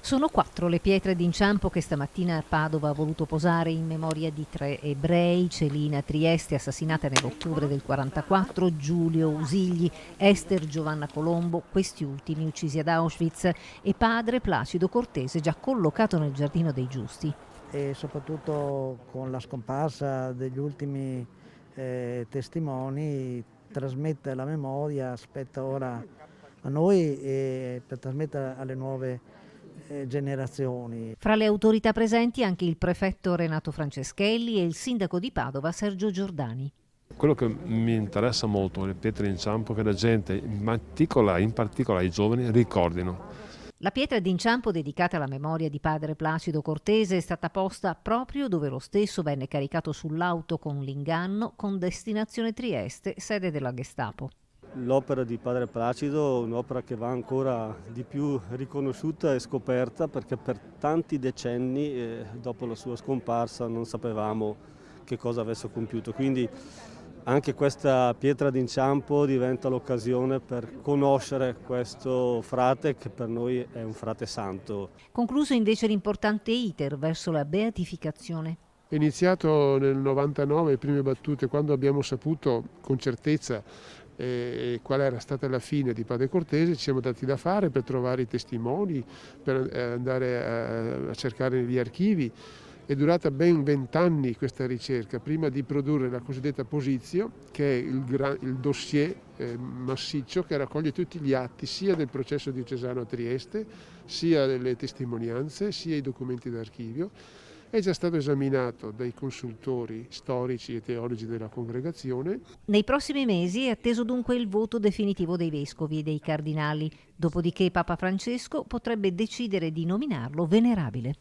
Sono 4 le pietre d'inciampo che stamattina Padova ha voluto posare in memoria di 3 ebrei: Celina Trieste, assassinata nell'ottobre del 44, Giulio Usigli, Ester Giovanna Colombo, questi ultimi uccisi ad Auschwitz, e padre Placido Cortese, già collocato nel Giardino dei Giusti. E soprattutto con la scomparsa degli ultimi testimoni trasmette la memoria, spetta ora a noi e per trasmettere alle nuove generazioni. Fra le autorità presenti anche il prefetto Renato Franceschelli e il sindaco di Padova Sergio Giordani. Quello che mi interessa molto, le pietre d'inciampo, che la gente, in particolare i giovani, ricordino. La pietra d'inciampo dedicata alla memoria di padre Placido Cortese è stata posta proprio dove lo stesso venne caricato sull'auto con l'inganno con destinazione Trieste, sede della Gestapo. L'opera di padre Placido è un'opera che va ancora di più riconosciuta e scoperta, perché per tanti decenni dopo la sua scomparsa non sapevamo che cosa avesse compiuto. Quindi anche questa pietra d'inciampo diventa l'occasione per conoscere questo frate, che per noi è un frate santo. Concluso invece l'importante iter verso la beatificazione. È iniziato nel 99, le prime battute, quando abbiamo saputo con certezza qual era stata la fine di padre Cortese. Ci siamo dati da fare per trovare i testimoni, per andare a cercare negli archivi. È durata ben 20 anni questa ricerca, prima di produrre la cosiddetta posizio, che è il dossier massiccio che raccoglie tutti gli atti sia del processo diocesano a Trieste, sia delle testimonianze, sia i documenti d'archivio. È già stato esaminato dai consultori storici e teologi della congregazione. Nei prossimi mesi è atteso dunque il voto definitivo dei vescovi e dei cardinali, dopodiché Papa Francesco potrebbe decidere di nominarlo venerabile.